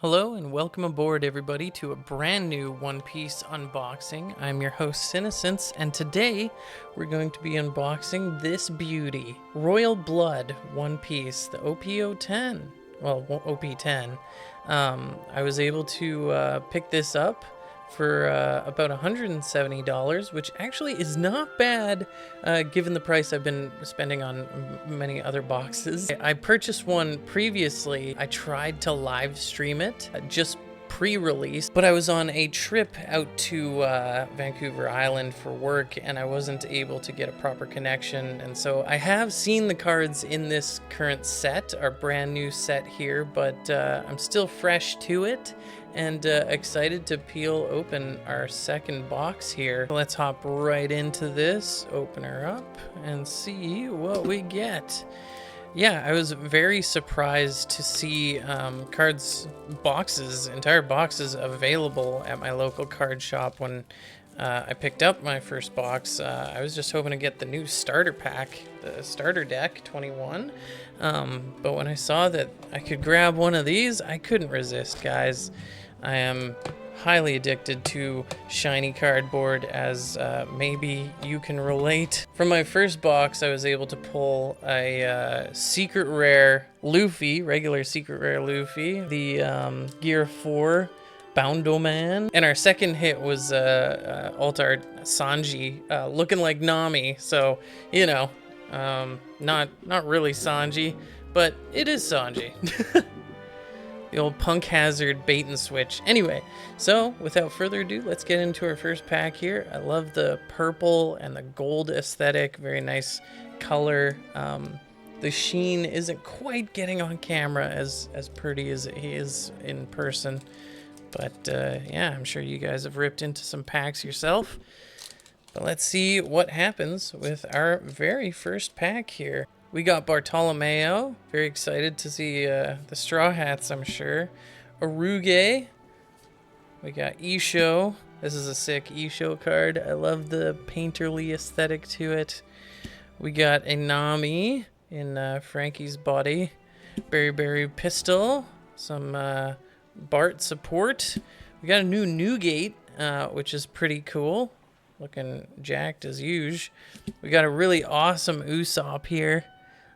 Hello and welcome aboard everybody to a brand new One Piece unboxing. I'm your host Innocence, and today we're going to be unboxing this beauty, Royal Blood One Piece, the OP-010. Well, OP-10. I was able to pick this up for about $170, which actually is not bad given the price I've been spending on many other boxes. I purchased one previously. I tried to live stream it just pre-release, but I was on a trip out to Vancouver Island for work and I wasn't able to get a proper connection, and so I have seen the cards in this current set, our brand new set here, but I'm still fresh to it and excited to peel open our second box here. Let's hop right into this, open her up, and see what we get. Yeah, I was very surprised to see entire boxes available at my local card shop when I picked up my first box. I was just hoping to get the new starter pack, the starter deck 21. But when I saw that I could grab one of these, I couldn't resist, guys. I am highly addicted to shiny cardboard, as maybe you can relate. From my first box, I was able to pull a secret rare Luffy, regular secret rare Luffy, the Gear 4 Boundo Man, and our second hit was Altar Sanji, looking like Nami, so, you know, not really Sanji, but it is Sanji. The old Punk Hazard bait and switch. Anyway, so without further ado, let's get into our first pack here. I love the purple and the gold aesthetic. Very nice color. The sheen isn't quite getting on camera as pretty as he is in person. But yeah, I'm sure you guys have ripped into some packs yourself. But let's see what happens with our very first pack here. We got Bartolomeo, very excited to see the Straw Hats, I'm sure. Aruge, we got Isho, this is a sick Isho card, I love the painterly aesthetic to it. We got a Nami in Frankie's body. Berry Pistol, some Bart support. We got a new Newgate, which is pretty cool, looking jacked as usual. We got a really awesome Usopp here.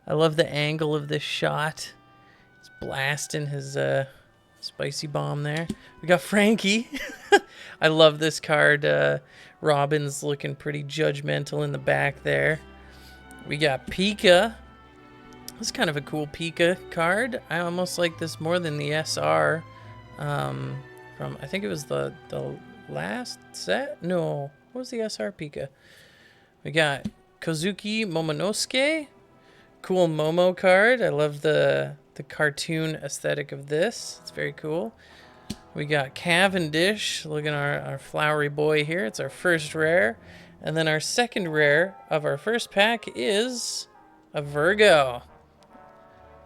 I love the angle of this shot. He's blasting his spicy bomb there. We got Frankie. I love this card. Robin's looking pretty judgmental in the back there. We got Pika. This is kind of a cool Pika card. I almost like this more than the SR from, I think it was the last set? No, what was the SR Pika? We got Kozuki Momonosuke. Cool Momo card. I love the cartoon aesthetic of this. It's very cool. We got Cavendish. Look at our flowery boy here. It's our first rare. And then our second rare of our first pack is a Virgo.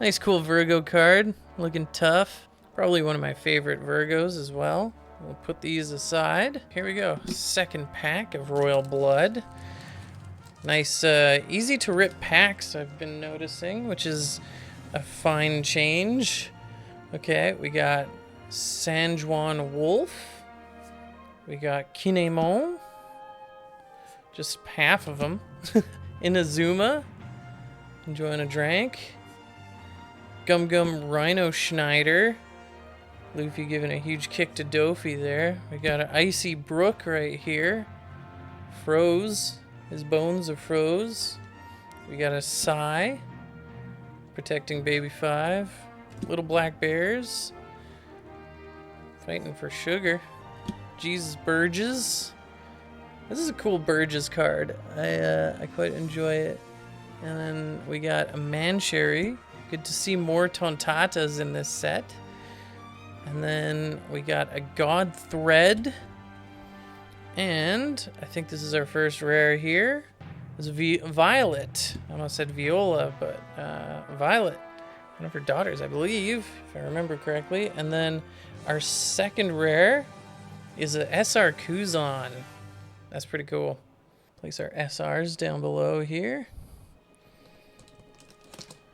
Nice cool Virgo card. Looking tough. Probably one of my favorite Virgos as well. We'll put these aside. Here we go. Second pack of Royal Blood. Nice, easy to rip packs I've been noticing, which is a fine change. Okay, we got San Juan Wolf. We got Kinemon. Just half of them. Inazuma. Enjoying a drink. Gum Rhino Schneider. Luffy giving a huge kick to Dofi there. We got an Icy Brook right here. Froze. His bones are froze. We got a Sai protecting Baby 5. Little black bears fighting for sugar. Jesus Burgess. This is a cool Burgess card. I quite enjoy it. And then we got a Mancherry. Good to see more Tontatas in this set. And then we got a God Thread. And I think this is our first rare here. It's Violet. I almost said Viola, but Violet. One of her daughters, I believe, if I remember correctly. And then our second rare is a SR Kuzan. That's pretty cool. Place our SRs down below here.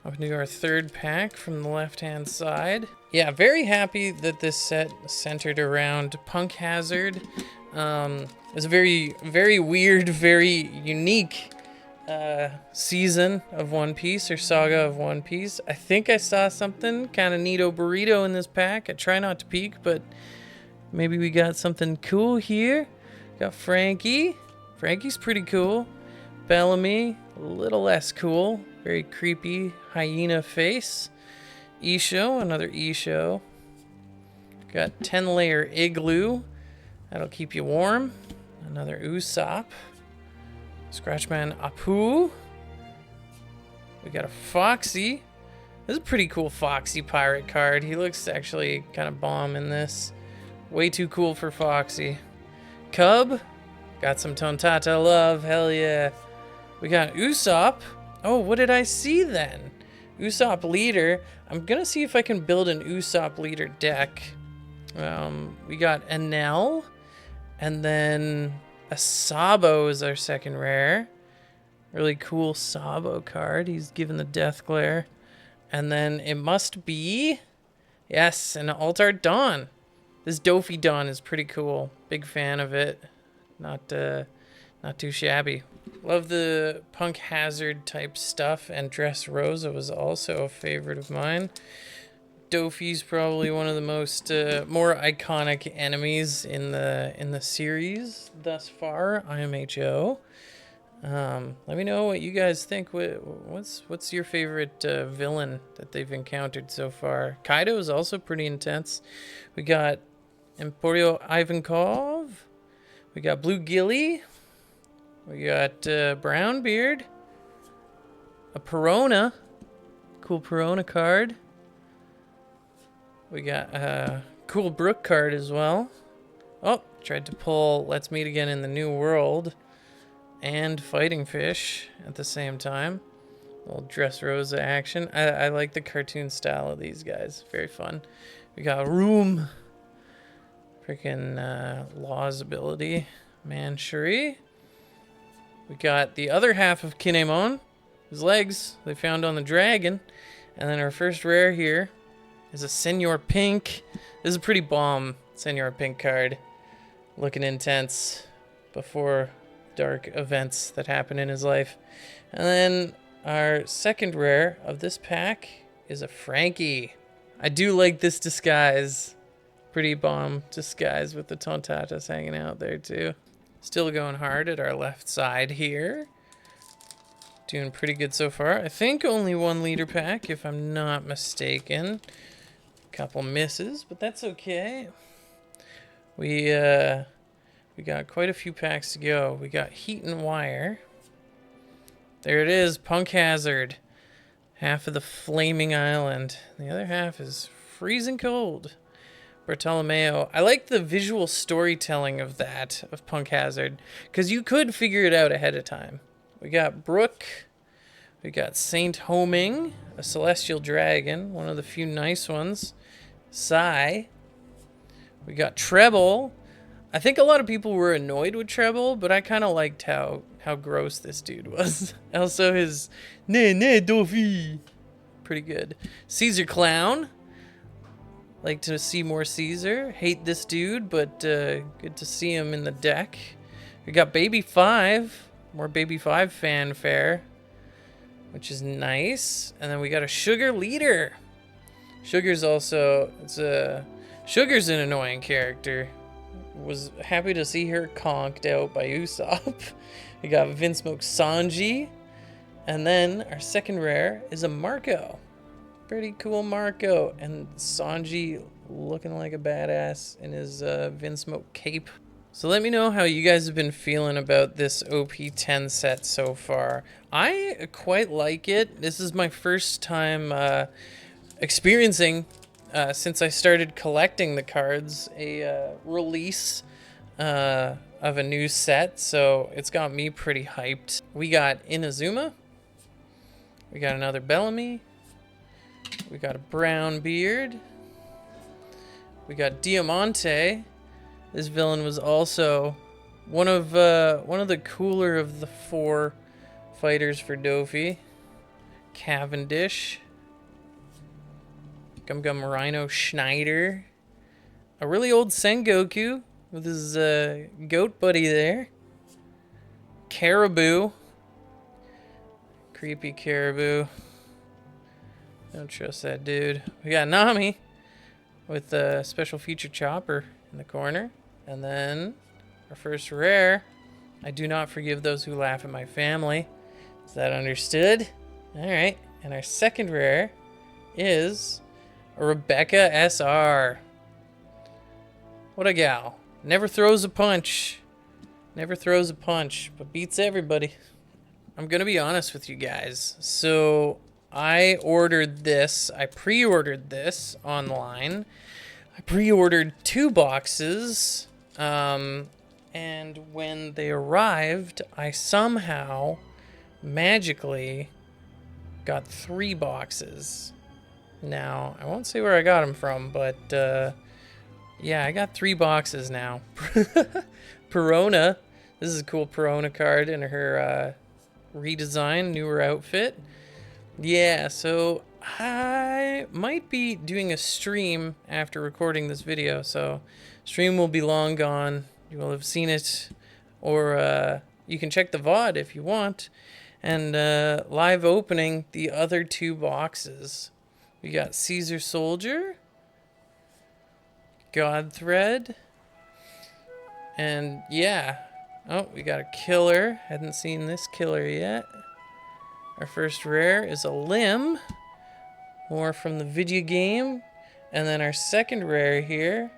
Up into our third pack from the left-hand side. Yeah, very happy that this set centered around Punk Hazard. It's a very, very weird, very unique season of One Piece, or saga of One Piece. I think I saw something kind of neato burrito in this pack. I try not to peek, but maybe we got something cool here. Got Frankie. Frankie's pretty cool. Bellamy, a little less cool. Very creepy hyena face. Isho, another Isho. Got 10-layer Igloo. That'll keep you warm. Another Usopp. Scratchman Apu. We got a Foxy. This is a pretty cool Foxy pirate card. He looks actually kind of bomb in this. Way too cool for Foxy. Cub. Got some Tontata love. Hell yeah. We got Usopp. Oh, what did I see then? Usopp leader. I'm gonna see if I can build an Usopp leader deck. We got Enel. And then a Sabo is our second rare. Really cool Sabo card. He's given the death glare. And then it must be, yes, an Altar Dawn. This Dofi Dawn is pretty cool. Big fan of it. Not too shabby. Love the Punk Hazard type stuff, and Dressrosa was also a favorite of mine. Dofi's probably one of the most more iconic enemies in the series thus far. IMHO. Let me know what you guys think. What's your favorite villain that they've encountered so far? Kaido is also pretty intense. We got Emporio Ivankov. We got Blue Gilly. We got Brownbeard. A Perona. Cool Perona card. We got a cool Brook card as well. Oh, tried to pull Let's Meet Again in the New World and Fighting Fish at the same time. A little Dressrosa action. I like the cartoon style of these guys. Very fun. We got Room. Freaking Law's ability. Manchuri. We got the other half of Kinemon. His legs they found on the dragon. And then our first rare here is a Senor Pink. This is a pretty bomb Senor Pink card. Looking intense before dark events that happen in his life. And then our second rare of this pack is a Frankie. I do like this disguise. Pretty bomb disguise with the Tontatas hanging out there too. Still going hard at our left side here. Doing pretty good so far. I think only one leader pack, if I'm not mistaken. Couple misses, but that's okay. We got quite a few packs to go. We got Heat and Wire. There it is, Punk Hazard. Half of the Flaming Island. The other half is freezing cold. Bartolomeo. I like the visual storytelling of that, of Punk Hazard, because you could figure it out ahead of time. We got Brook. We got Saint Homing, a Celestial Dragon, one of the few nice ones. Sai. We got Treble. I think a lot of people were annoyed with Treble, but I kind of liked how gross this dude was. Also his ne Dofi. Pretty good. Caesar Clown. Like to see more Caesar. Hate this dude, but good to see him in the deck. We got Baby 5. More Baby 5 fanfare, which is nice. And then we got a Sugar Leader. Sugar's also, Sugar's an annoying character. Was happy to see her conked out by Usopp. We got Vinsmoke Sanji. And then our second rare is a Marco. Pretty cool Marco. And Sanji looking like a badass in his Vinsmoke cape. So let me know how you guys have been feeling about this OP10 set so far. I quite like it. This is my first time experiencing, since I started collecting the cards, a release of a new set. So it's got me pretty hyped. We got Inazuma. We got another Bellamy. We got a Brownbeard. We got Diamante. This villain was also one of the cooler of the 4 fighters for Dofi. Cavendish, Gum Gum Rhino Schneider, a really old Sengoku with his goat buddy there, Caribou, creepy Caribou, don't trust that dude. We got Nami with a special feature chopper in the corner, and then our first rare, I do not forgive those who laugh at my family. Is that understood? All right, and our second rare is a Rebecca SR. What a gal. Never throws a punch. Never throws a punch, but beats everybody. I'm gonna be honest with you guys. So I ordered this. I pre-ordered this online. I pre-ordered 2 boxes. And when they arrived, I somehow magically got 3 boxes. Now, I won't say where I got them from, but yeah, I got 3 boxes now. Perona. This is a cool Perona card in her redesign, newer outfit. Yeah, so I might be doing a stream after recording this video, so stream will be long gone. You will have seen it, or you can check the VOD if you want, and live opening the other 2 boxes. We got Caesar Soldier, Godthread, and yeah. Oh, we got a killer. Hadn't seen this killer yet. Our first rare is a Limb, more from the video game, and then our second rare here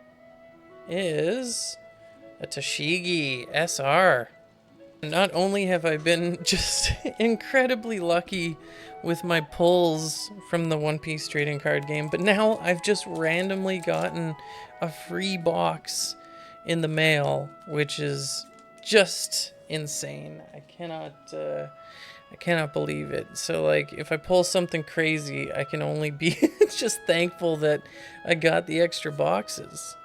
is a Tashigi SR. Not only have I been just incredibly lucky with my pulls from the One Piece trading card game, but now I've just randomly gotten a free box in the mail, which is just insane. I cannot believe it. So like, if I pull something crazy, I can only be just thankful that I got the extra boxes.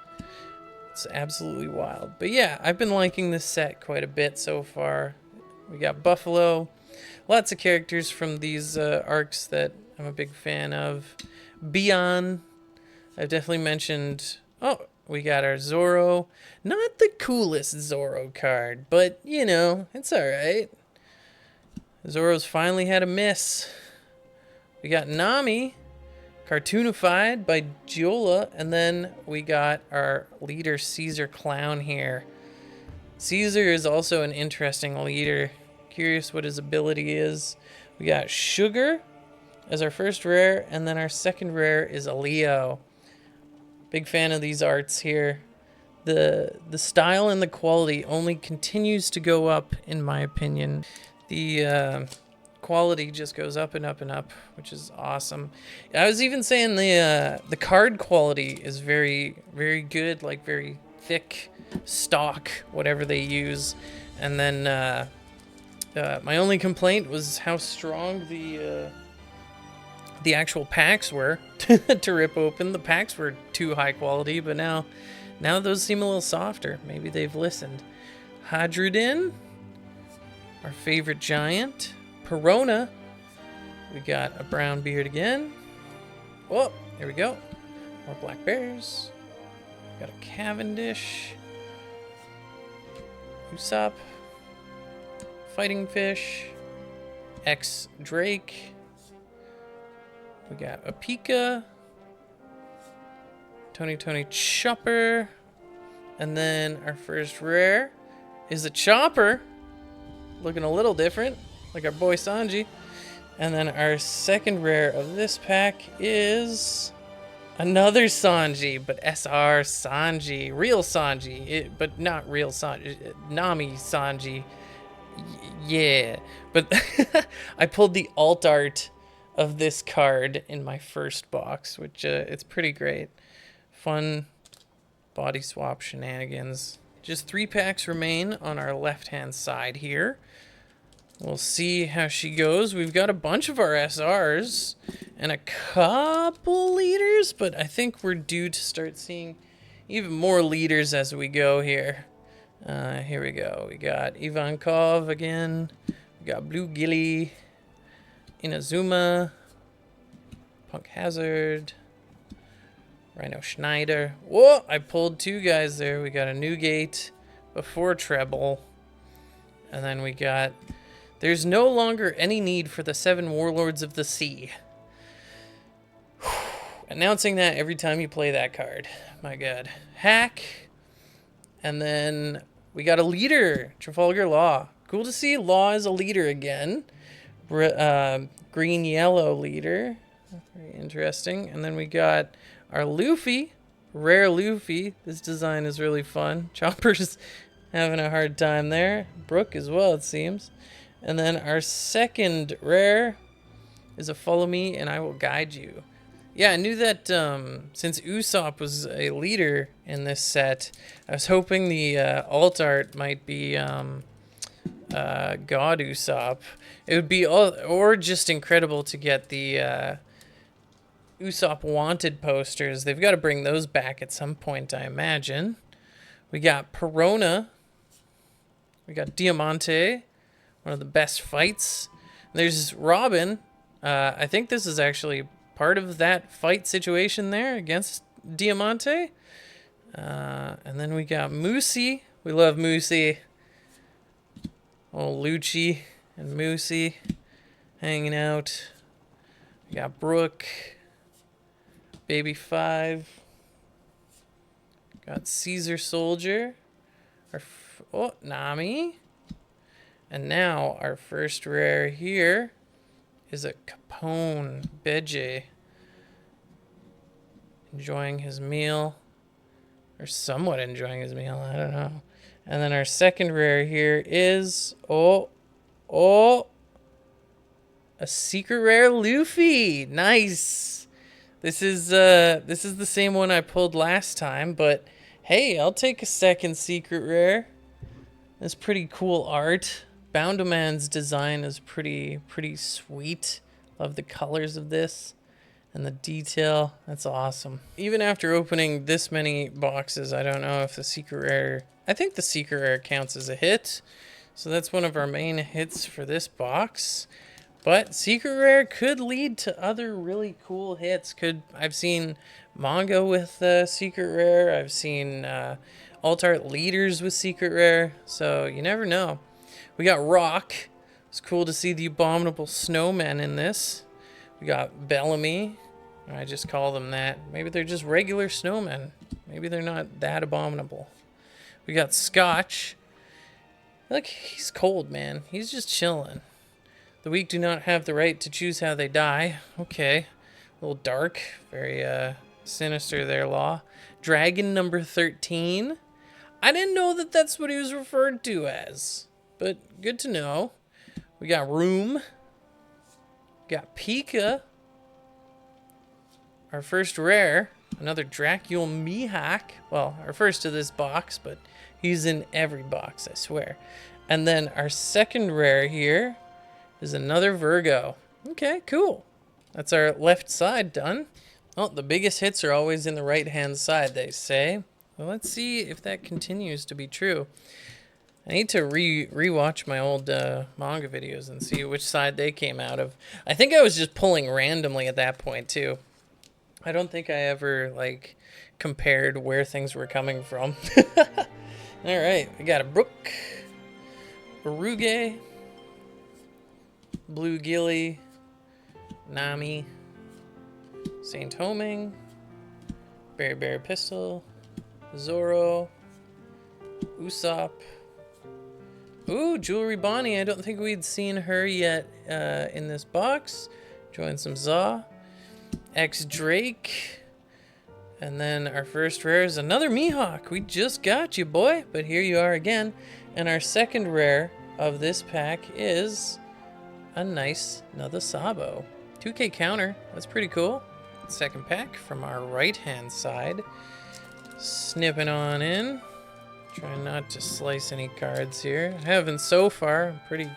It's absolutely wild. But yeah, I've been liking this set quite a bit so far. We got Buffalo. Lots of characters from these arcs that I'm a big fan of. Bion. I've definitely mentioned... Oh, we got our Zoro. Not the coolest Zoro card, but, you know, it's alright. Zoro's finally had a miss. We got Nami. Cartoonified by Giola, and then we got our leader Caesar Clown here. Caesar is also an interesting leader. Curious what his ability is. We got Sugar as our first rare, and then our second rare is a Leo. Big fan of these arts here. The style and the quality only continues to go up, in my opinion. The quality just goes up and up and up, which is awesome. I was even saying the card quality is very, very good, like very thick stock, whatever they use. And then my only complaint was how strong the actual packs were to rip open. The packs were too high quality, but now those seem a little softer. Maybe they've listened. Hadrudin, our favorite giant. Perona, we got a brown beard again. Oh, here we go. More black bears. Got a Cavendish. Usopp. Fighting Fish. X Drake. We got a Pika. Tony Chopper. And then our first rare is a Chopper. Looking a little different, like our boy Sanji. And then our second rare of this pack is another Sanji, but SR Sanji. Real Sanji, but not real Sanji. Nami Sanji. Yeah. But I pulled the alt art of this card in my first box, which it's pretty great. Fun body swap shenanigans. Just 3 packs remain on our left-hand side here. We'll see how she goes. We've got a bunch of our SRs and a couple leaders, but I think we're due to start seeing even more leaders as we go here. Here we go. We got Ivankov again. We got Blue Gilly. Inazuma, Punk Hazard, Rhino Schneider. Whoa, I pulled two guys there. We got a Newgate before Treble. And then we got... There's no longer any need for the 7 Warlords of the Sea. Announcing that every time you play that card. My god. Hack. And then we got a leader. Trafalgar Law. Cool to see Law as a leader again. Green-yellow leader. Very interesting. And then we got our Luffy. Rare Luffy. This design is really fun. Chopper's having a hard time there. Brook as well, it seems. And then our second rare is a Follow Me and I Will Guide You. Yeah, I knew that since Usopp was a leader in this set, I was hoping the alt art might be God Usopp. It would be or just incredible to get the Usopp Wanted posters. They've got to bring those back at some point, I imagine. We got Perona. We got Diamante, one of the best fights. There's Robin. I think this is actually part of that fight situation there against Diamante. And then we got Moosey. We love Moosey. Old Lucci and Moosey hanging out. We got Brook. Baby 5. Got Caesar Soldier. Nami. And now our first rare here is a Capone Beje. Enjoying his meal. Or somewhat enjoying his meal, I don't know. And then our second rare here is a secret rare Luffy. Nice. This is the same one I pulled last time, but hey, I'll take a second secret rare. That's pretty cool art. Boundaman's design is pretty sweet. Love the colors of this and the detail. That's awesome. Even after opening this many boxes, I don't know if the secret rare... I think the secret rare counts as a hit. So that's one of our main hits for this box. But secret rare could lead to other really cool hits. I've seen manga with secret rare. I've seen alt art leaders with secret rare. So you never know. We got Rock. It's cool to see the Abominable Snowmen in this. We got Bellamy. I just call them that. Maybe they're just regular snowmen. Maybe they're not that abominable. We got Scotch. Look, he's cold, man. He's just chilling. The weak do not have the right to choose how they die. Okay. A little dark. Very sinister there, Law. Dragon number 13. I didn't know that that's what he was referred to as. But good to know. We got Room. Got Pika. Our first rare. Another Dracul Mihawk. Well, our first of this box, but he's in every box, I swear. And then our second rare here is another Virgo. Okay, cool. That's our left side done. Oh, the biggest hits are always in the right-hand side, they say. Well, let's see if that continues to be true. I need to re-watch my old manga videos and see which side they came out of. I think I was just pulling randomly at that point, too. I don't think I ever, like, compared where things were coming from. Alright, we got a Brook, Uruge, Blue Gilly, Nami, Saint Homing, Berry Pistol, Zoro, Usopp. Ooh, Jewelry Bonnie. I don't think we'd seen her yet in this box. Join some Zaw. X Drake. And then our first rare is another Mihawk. We just got you, boy. But here you are again. And our second rare of this pack is a nice another Sabo. 2K counter. That's pretty cool. Second pack from our right-hand side. Snipping on in. Trying not to slice any cards here. I haven't so far. I'm pretty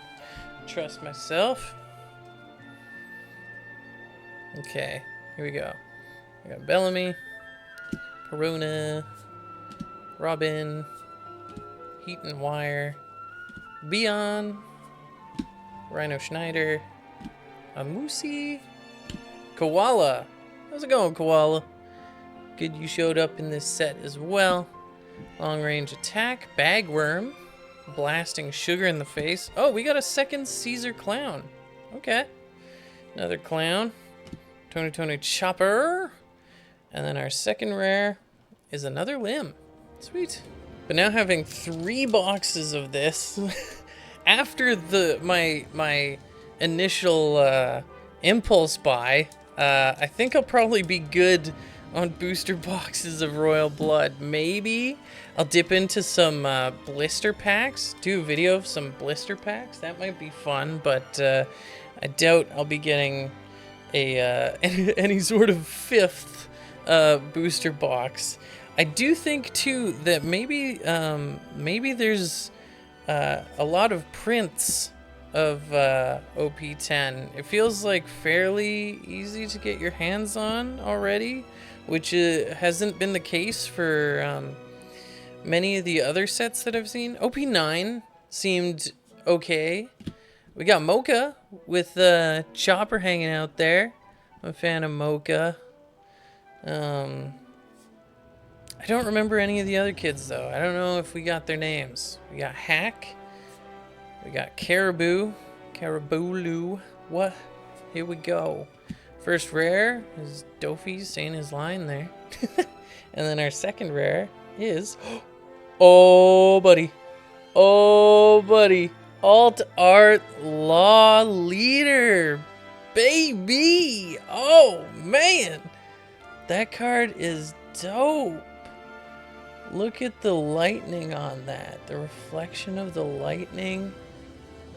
trust myself. Okay, here we go. We got Bellamy, Perona, Robin, Heat and Wire, Beyond, Rhino Schneider, a Moosey. Koala. How's it going, Koala? Good you showed up in this set as well. Long range attack. Bagworm. Blasting sugar in the face. Oh, we got a second Caesar clown. Okay. Another clown. Tony Chopper. And then our second rare is another limb. Sweet. But now having 3 boxes of this after my initial impulse buy, I think I'll probably be good on booster boxes of Royal Blood. Maybe I'll dip into some blister packs, do a video of some blister packs. That might be fun, but I doubt I'll be getting a any sort of 5th booster box. I do think too that maybe there's a lot of prints of OP10. It feels like fairly easy to get your hands on already, which hasn't been the case for many of the other sets that I've seen. OP9 seemed okay. We got Mocha with Chopper hanging out there. I'm a fan of Mocha. I don't remember any of the other kids though. I don't know if we got their names. We got Hack. We got Caribou. Caribou. What? Here we go. First rare is Dophie saying his line there. And then our second rare is... Oh, buddy. Oh, buddy. Alt Art Law Leader. Baby. Oh, man. That card is dope. Look at the lightning on that. The reflection of the lightning.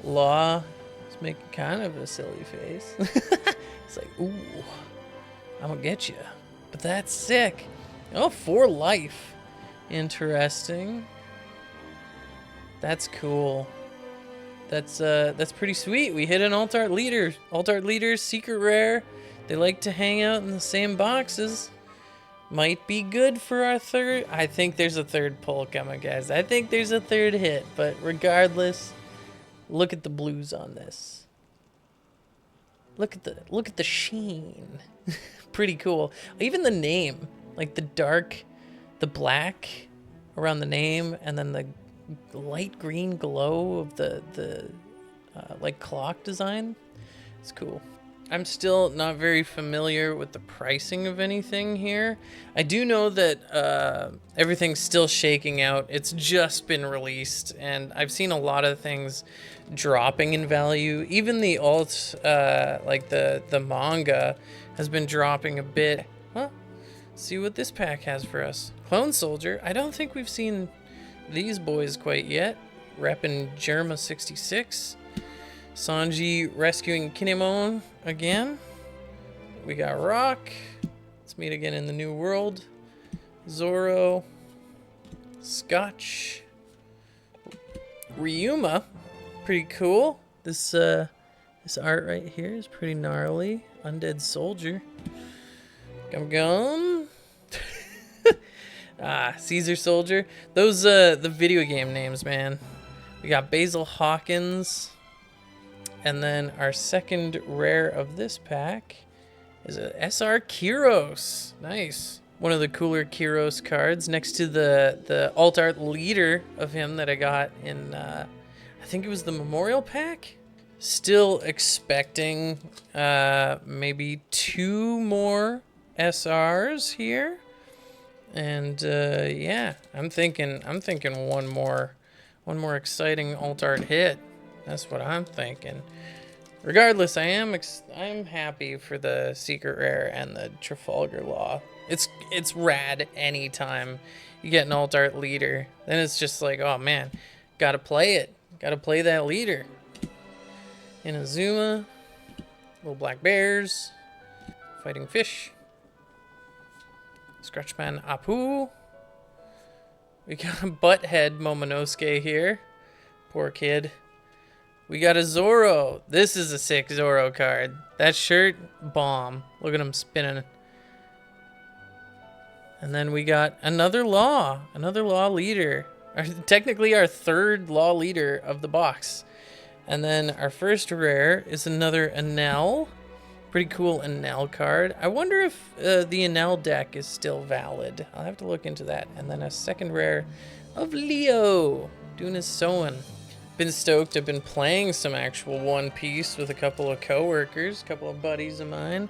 Law is making kind of a silly face. It's like, ooh, I'm gonna get you. But that's sick. Oh, 4 life. Interesting. That's cool. That's pretty sweet. We hit an Alt Art Leader. Alt Art Leaders, secret rare. They like to hang out in the same boxes. Might be good for our third. I think there's a third pull coming, guys. I think there's a third hit. But regardless, look at the blues on this. Look at the sheen. Pretty cool. Even the name, like the black around the name, and then the light green glow of the like clock design. It's cool. I'm still not very familiar with the pricing of anything here. I do know that everything's still shaking out. It's just been released, and I've seen a lot of things dropping in value. Even the alt, like the manga, has been dropping a bit. Well, see what this pack has for us. Clone Soldier. I don't think we've seen these boys quite yet. Reppin' Germa 66. Sanji rescuing Kinemon again. We got Rock. Let's meet again in the New World. Zoro. Scotch. Ryuma. Pretty cool. This art right here is pretty gnarly. Undead Soldier. Gum. Caesar Soldier. Those the video game names, man. We got Basil Hawkins. And then our second rare of this pack is a SR Kyros. Nice. One of the cooler Kyros cards next to the alt art leader of him that I got in, I think it was the Memorial Pack. Still expecting maybe 2 more SRs here. And yeah, I'm thinking one more exciting alt art hit. That's what I'm thinking. Regardless, I'm happy for the secret rare and the Trafalgar Law. It's rad anytime you get an alt art leader. Then it's just like, oh man, gotta play it. Gotta play that leader. Inazuma, little black bears, fighting fish. Scratchman Apu. We got a butthead Momonosuke here. Poor kid. We got a Zoro. This is a sick Zoro card. That shirt, bomb. Look at him spinning. And then we got another law leader. Technically our third law leader of the box. And then our first rare is another Enel. Pretty cool Enel card. I wonder if the Enel deck is still valid. I'll have to look into that. And then a second rare of Leo doing his sewing. Been stoked. I've been playing some actual One Piece with a couple of coworkers, a couple of buddies of mine.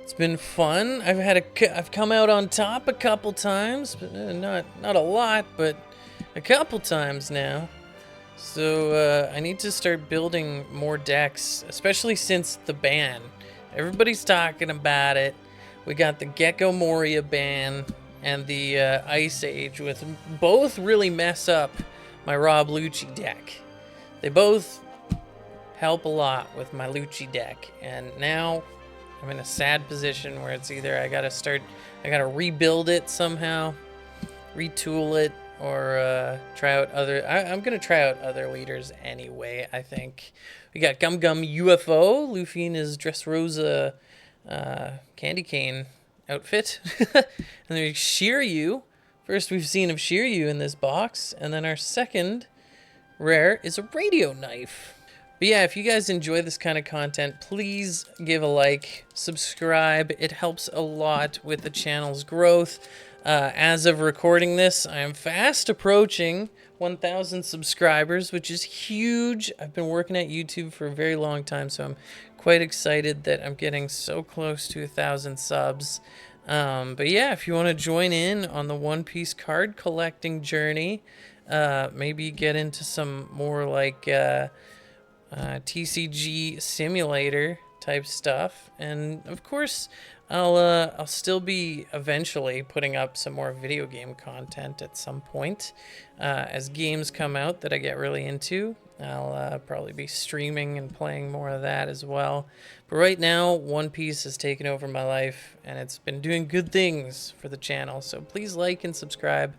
It's been fun. I've come out on top a couple times, but not a lot, but a couple times now. So I need to start building more decks, especially since the ban. Everybody's talking about it. We got the Gecko Moria ban and the Ice Age, with both really mess up my Rob Lucci deck. They both help a lot with my Lucci deck, and now I'm in a sad position where it's either I gotta rebuild it somehow, retool it, or try out other. I'm gonna try out other leaders anyway. I think we got Gum Gum UFO, Luffy in his Dressrosa candy cane outfit, and there's Shiryu. First we've seen of Shiryu in this box, and then our second rare is a radio knife. But yeah, if you guys enjoy this kind of content, please give a like, subscribe. It helps a lot with the channel's growth. As of recording this, I am fast approaching 1,000 subscribers, which is huge. I've been working at YouTube for a very long time, so I'm quite excited that I'm getting so close to 1,000 subs. But yeah, if you want to join in on the One Piece card collecting journey, maybe get into some more like TCG simulator type stuff, and of course I'll still be eventually putting up some more video game content at some point as games come out that I get really into. I'll probably be streaming and playing more of that as well. But right now, One Piece has taken over my life, and it's been doing good things for the channel. So please like and subscribe.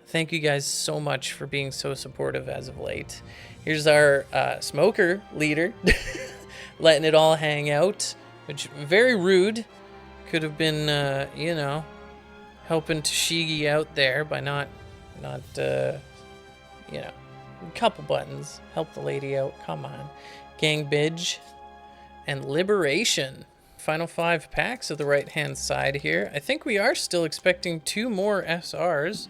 Thank you guys so much for being so supportive as of late. Here's our smoker leader, letting it all hang out, which very rude. Could have been, you know, helping Tashigi out there by not, you know, a couple buttons. Help the lady out. Come on. Gang Bidge and Liberation. Final 5 packs of the right-hand side here. I think we are still expecting 2 more SRs,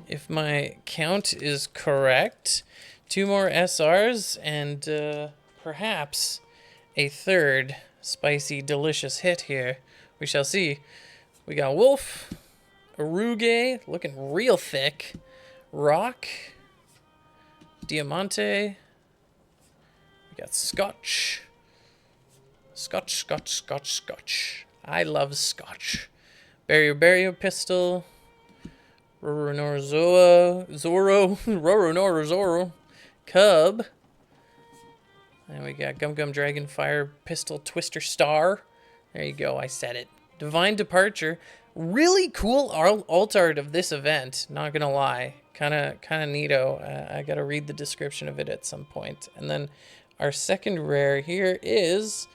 if my count is correct. 2 more SRs and perhaps a third spicy, delicious hit here. We shall see. We got Wolf, Aruge, looking real thick, Rock, Diamante, we got Scotch, Scotch. I love Scotch. Barrier Pistol, Roronorazoa, Cub, and we got Gum Gum Dragonfire Pistol Twister Star. There you go, I said it. Divine Departure. Really cool alt art of this event, not gonna lie. Kinda neato. I gotta read the description of it at some point. And then our second rare here is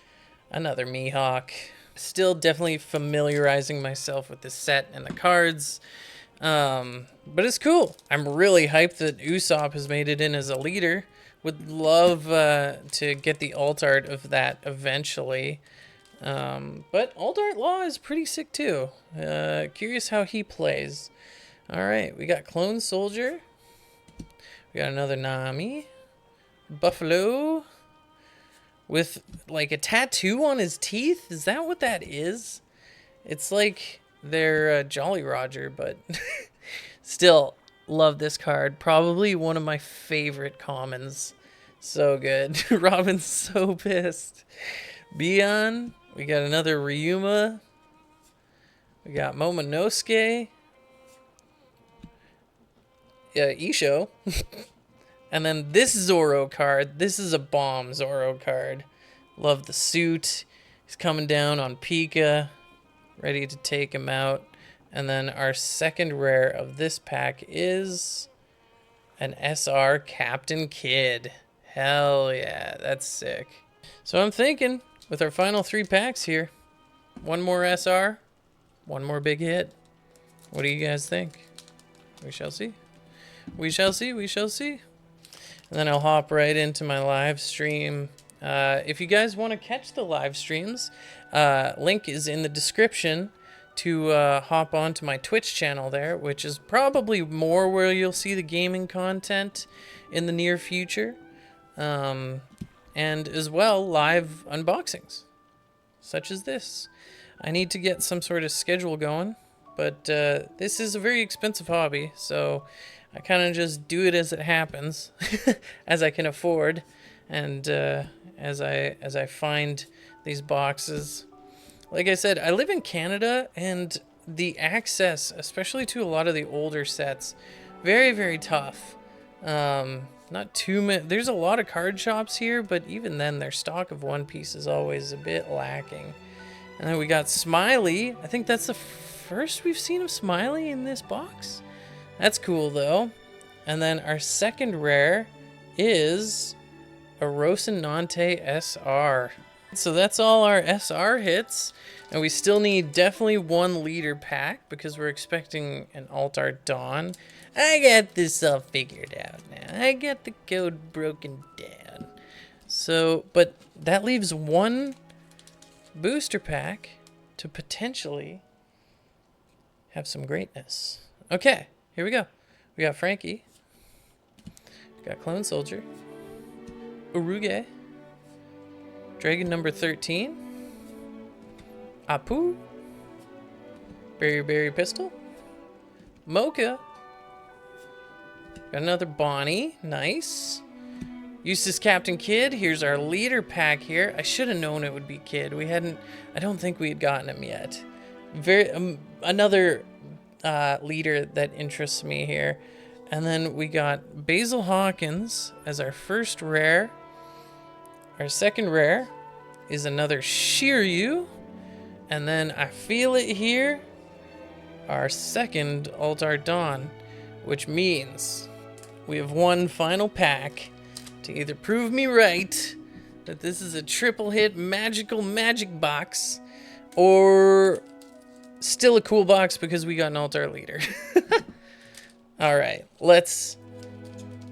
another Mihawk. Still definitely familiarizing myself with this set and the cards. But it's cool. I'm really hyped that Usopp has made it in as a leader. Would love to get the alt art of that eventually. But Alt Art Law is pretty sick too. Curious how he plays. Alright, we got Clone Soldier. We got another Nami. Buffalo. With like a tattoo on his teeth? Is that what that is? It's like they're Jolly Roger, but still love this card. Probably one of my favorite commons. So good. Robin's so pissed. Bion. We got another Ryuma. We got Momonosuke. Isho. And then this Zoro card. This is a bomb Zoro card. Love the suit. He's coming down on Pika. Ready to take him out. And then our second rare of this pack is an SR Captain Kidd. Hell yeah, that's sick. So I'm thinking, with our final 3 packs here, 1 more SR, 1 more big hit. What do you guys think? We shall see. We shall see. We shall see. and then I'll hop right into my live stream. If you guys want to catch the live streams, link is in the description to hop onto my Twitch channel there, which is probably more where you'll see the gaming content in the near future. And as well, live unboxings, such as this. I need to get some sort of schedule going, but this is a very expensive hobby, so I kind of just do it as it happens, as I can afford, and as I find these boxes. Like I said, I live in Canada, and the access, especially to a lot of the older sets, very, very tough. Not too many. There's a lot of card shops here, but even then, their stock of One Piece is always a bit lacking. And then we got Smiley. I think that's the first we've seen of Smiley in this box. That's cool, though. And then our second rare is a Rocinante SR. So that's all our SR hits. And we still need definitely 1 leader pack because we're expecting an Altar Dawn. I got this all figured out now. I got the code broken down. So, but that leaves 1 booster pack to potentially have some greatness. Okay, here we go. We got Frankie. We got Clone Soldier. Uruge. Dragon number 13. Apu. Berry Pistol. Mocha. Got another Bonnie. Nice. Eustace Captain Kidd. Here's our leader pack here. I should have known it would be Kidd. I don't think we had gotten him yet. Another leader that interests me here. And then we got Basil Hawkins as our first rare. Our second rare is another Shiryu. And then I feel it here, our second Altar Dawn, which means we have 1 final pack to either prove me right that this is a triple hit magical magic box, or still a cool box because we got an Altar leader. All right, let's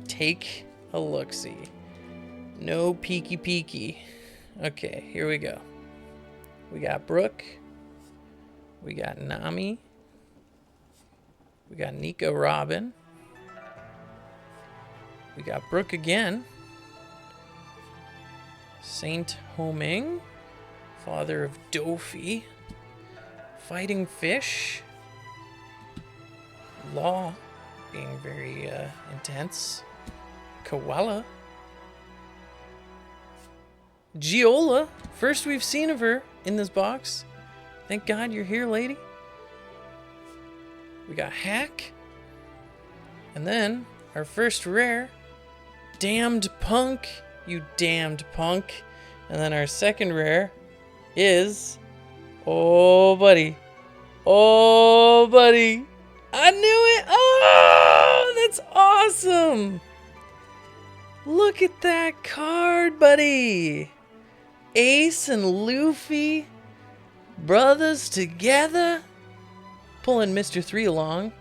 take a look-see. No peeky. Okay, here we go. We got Brooke. We got Nami. We got Nico Robin. We got Brooke again. Saint Homing. Father of Dofi. Fighting Fish. Law. Being very intense. Koala. Giola, first we've seen of her in this box. Thank God you're here, lady. We got Hack. And then our first rare, Damned Punk. You damned punk. And then our second rare is, oh buddy. I knew it. Oh, that's awesome. Look at that card, buddy. Ace and Luffy, brothers together, pulling Mr. 3 along,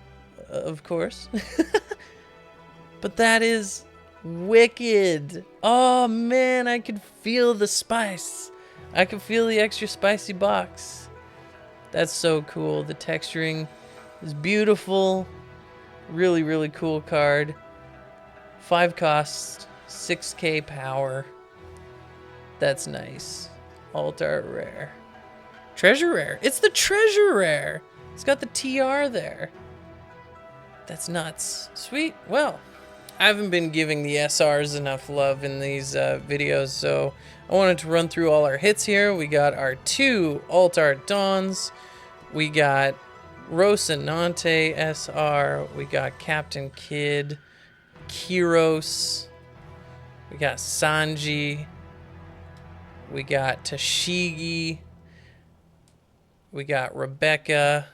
of course. But that is wicked. Oh man, I could feel the spice. I could feel the extra spicy box. That's so cool. The texturing is beautiful. Really, really cool card. 5 costs, 6k power. That's nice. Altar rare. Treasure rare. It's the treasure rare. It's got the TR there. That's nuts. Sweet. Well, I haven't been giving the SRs enough love in these videos, so I wanted to run through all our hits here. We got our 2 Altar Dawns. We got Rocinante SR. We got Captain Kidd. Kyros. We got Sanji. We got Tashigi. We got Rebecca.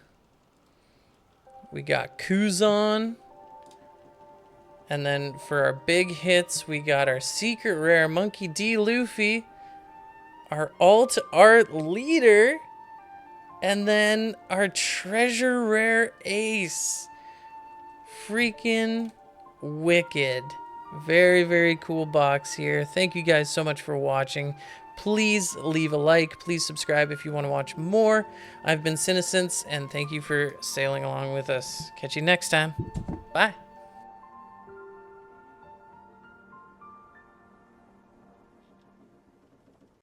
We got Kuzan. And then for our big hits, we got our secret rare Monkey D. Luffy. Our alt art leader. And then our treasure rare Ace. Freaking wicked. Very, very cool box here. Thank you guys so much for watching. Please leave a like. Please subscribe if you want to watch more. I've been Cinescence, and thank you for sailing along with us. Catch you next time. Bye.